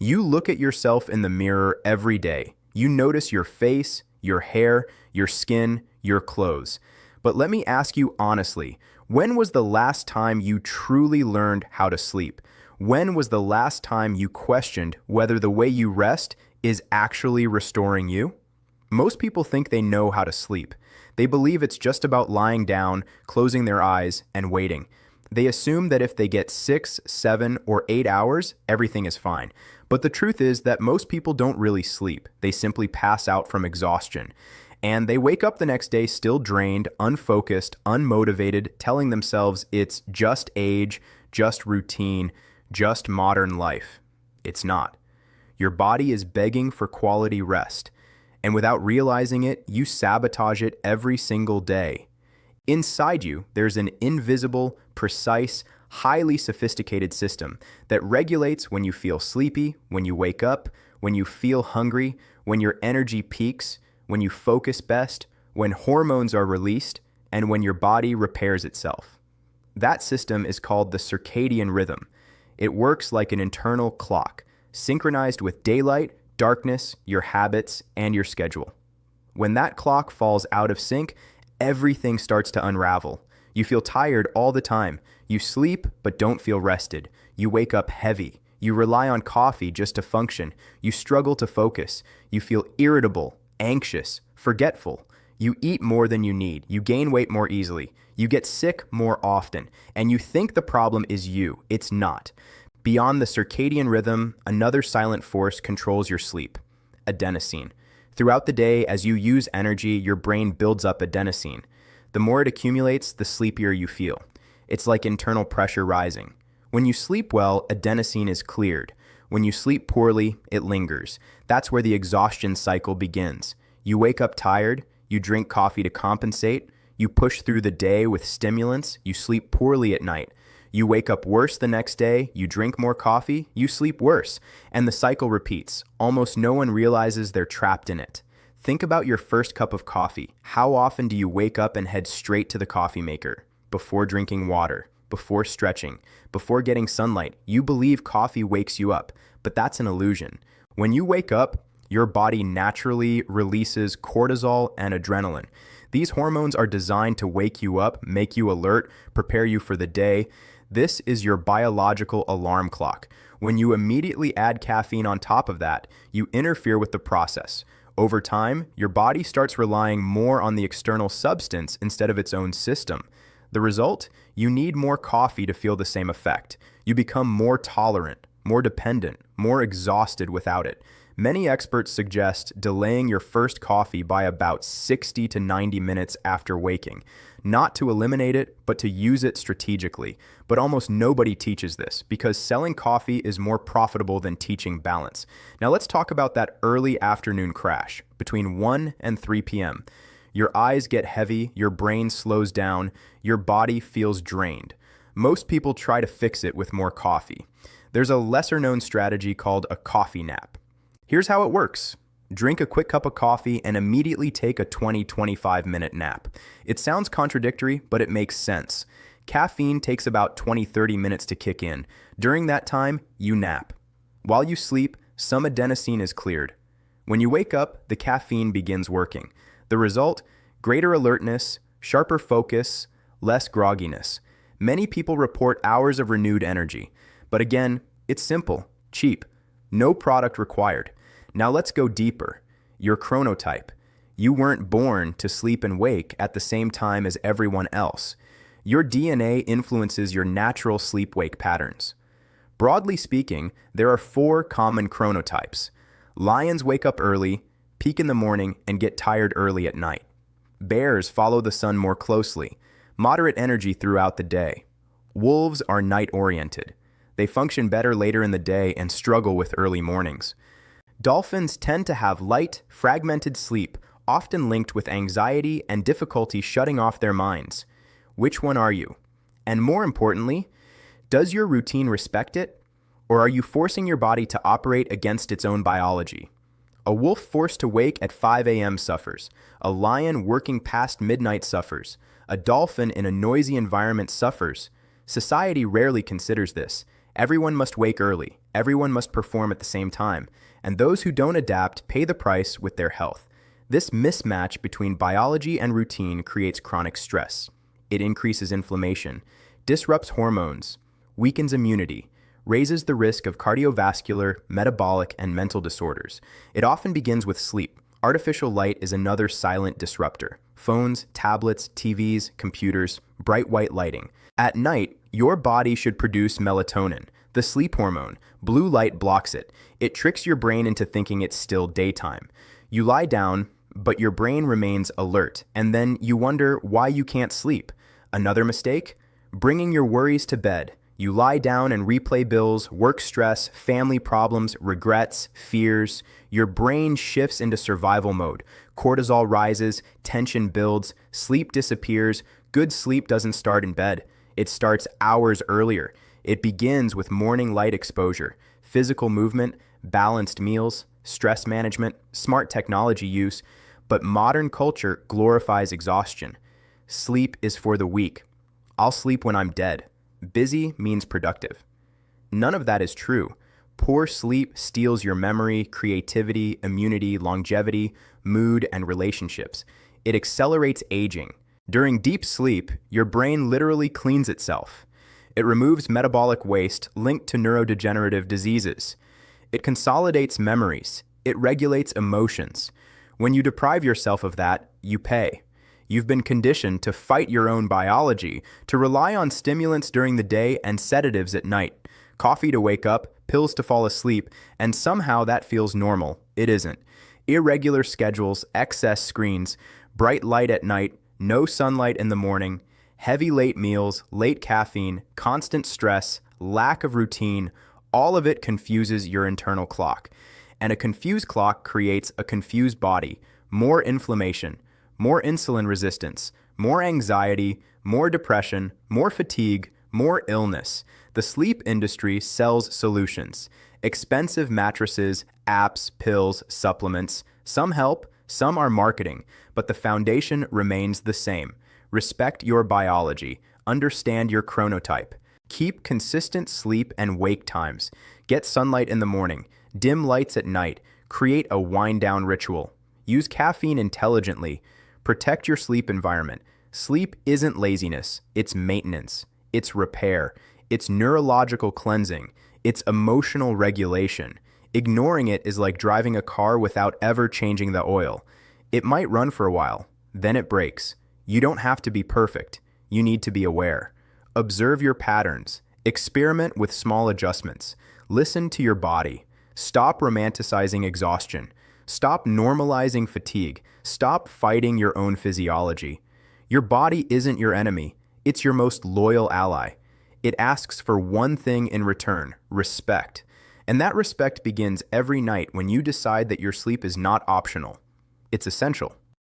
You look at yourself in the mirror every day. You notice your face, your hair, your skin, your clothes. But let me ask you honestly, when was the last time you truly learned how to sleep? When was the last time you questioned whether the way you rest is actually restoring you? Most people think they know how to sleep. They believe it's just about lying down, closing their eyes, and waiting. They assume that if they get 6, 7, or 8 hours, everything is fine. But the truth is that most people don't really sleep. They simply pass out from exhaustion. And they wake up the next day still drained, unfocused, unmotivated, telling themselves it's just age, just routine, just modern life. It's not. Your body is begging for quality rest. And without realizing it, you sabotage it every single day. Inside you, there's an invisible, precise, highly sophisticated system that regulates when you feel sleepy, when you wake up, when you feel hungry, when your energy peaks, when you focus best, when hormones are released, and when your body repairs itself. That system is called the circadian rhythm. It works like an internal clock, synchronized with daylight, darkness, your habits, and your schedule. When that clock falls out of sync, everything starts to unravel. You feel tired all the time. You sleep but don't feel rested. You wake up heavy. You rely on coffee just to function. You struggle to focus. You feel irritable, anxious, forgetful. You eat more than you need. You gain weight more easily. You get sick more often. And you think the problem is you. It's not. Beyond the circadian rhythm, another silent force controls your sleep: adenosine. Throughout the day, as you use energy, your brain builds up adenosine. The more it accumulates, the sleepier you feel. It's like internal pressure rising. When you sleep well, adenosine is cleared. When you sleep poorly, it lingers. That's where the exhaustion cycle begins. You wake up tired, you drink coffee to compensate, you push through the day with stimulants, you sleep poorly at night. You wake up worse the next day, you drink more coffee, you sleep worse, and the cycle repeats. Almost no one realizes they're trapped in it. Think about your first cup of coffee. How often do you wake up and head straight to the coffee maker? Before drinking water, before stretching, before getting sunlight. You believe coffee wakes you up, but that's an illusion. When you wake up, your body naturally releases cortisol and adrenaline. These hormones are designed to wake you up, make you alert, prepare you for the day. This is your biological alarm clock. When you immediately add caffeine on top of that, you interfere with the process. Over time, your body starts relying more on the external substance instead of its own system. The result? You need more coffee to feel the same effect. You become more tolerant, more dependent, more exhausted without it. Many experts suggest delaying your first coffee by about 60 to 90 minutes after waking. Not to eliminate it, but to use it strategically. But almost nobody teaches this because selling coffee is more profitable than teaching balance. Now let's talk about that early afternoon crash between 1 and 3 p.m. Your eyes get heavy, your brain slows down, your body feels drained. Most people try to fix it with more coffee. There's a lesser-known strategy called a coffee nap. Here's how it works. Drink a quick cup of coffee and immediately take a 20-25 minute nap. It sounds contradictory, but it makes sense. Caffeine takes about 20-30 minutes to kick in. During that time, you nap. While you sleep, some adenosine is cleared. When you wake up, the caffeine begins working. The result? Greater alertness, sharper focus, less grogginess. Many people report hours of renewed energy. But again, it's simple, cheap, no product required. Now let's go deeper. Your chronotype. You weren't born to sleep and wake at the same time as everyone else. Your DNA influences your natural sleep-wake patterns. Broadly speaking, there are 4 common chronotypes. Lions wake up early, peak in the morning, and get tired early at night. Bears follow the sun more closely, moderate energy throughout the day. Wolves are night-oriented. They function better later in the day and struggle with early mornings. Dolphins tend to have light, fragmented sleep, often linked with anxiety and difficulty shutting off their minds. Which one are you? And more importantly, does your routine respect it? Or are you forcing your body to operate against its own biology? A wolf forced to wake at 5 a.m. suffers. A lion working past midnight suffers. A dolphin in a noisy environment suffers. Society rarely considers this, Everyone must wake early. Everyone must perform at the same time. And those who don't adapt pay the price with their health. This mismatch between biology and routine creates chronic stress. It increases inflammation, disrupts hormones, weakens immunity, raises the risk of cardiovascular, metabolic, and mental disorders. It often begins with sleep. Artificial light is another silent disruptor. Phones, tablets, TVs, computers, bright white lighting. At night, your body should produce melatonin, the sleep hormone. Blue light blocks it. It tricks your brain into thinking it's still daytime. You lie down, but your brain remains alert, and then you wonder why you can't sleep. Another mistake? Bringing your worries to bed. You lie down and replay bills, work stress, family problems, regrets, fears. Your brain shifts into survival mode. Cortisol rises, tension builds, sleep disappears. Good sleep doesn't start in bed. It starts hours earlier. It begins with morning light exposure, physical movement, balanced meals, stress management, smart technology use. But modern culture glorifies exhaustion. Sleep is for the weak. I'll sleep when I'm dead. Busy means productive. None of that is true. Poor sleep steals your memory, creativity, immunity, longevity, mood, and relationships. It accelerates aging. During deep sleep, your brain literally cleans itself. It removes metabolic waste linked to neurodegenerative diseases. It consolidates memories. It regulates emotions. When you deprive yourself of that, you pay. You've been conditioned to fight your own biology, to rely on stimulants during the day and sedatives at night. Coffee to wake up, pills to fall asleep, and somehow that feels normal. It isn't. Irregular schedules, excess screens, bright light at night, no sunlight in the morning, heavy late meals, late caffeine, constant stress, lack of routine, all of it confuses your internal clock. And a confused clock creates a confused body, more inflammation, more insulin resistance, more anxiety, more depression, more fatigue, more illness. The sleep industry sells solutions. Expensive mattresses, apps, pills, supplements. Some help, some are marketing, but the foundation remains the same. Respect your biology. Understand your chronotype. Keep consistent sleep and wake times. Get sunlight in the morning. Dim lights at night. Create a wind-down ritual. Use caffeine intelligently. Protect your sleep environment. Sleep isn't laziness. It's maintenance. It's repair. It's neurological cleansing. It's emotional regulation. Ignoring it is like driving a car without ever changing the oil. It might run for a while, then it breaks. You don't have to be perfect. You need to be aware. Observe your patterns. Experiment with small adjustments. Listen to your body. Stop romanticizing exhaustion. Stop normalizing fatigue. Stop fighting your own physiology. Your body isn't your enemy. It's your most loyal ally. It asks for one thing in return: respect. And that respect begins every night when you decide that your sleep is not optional. It's essential.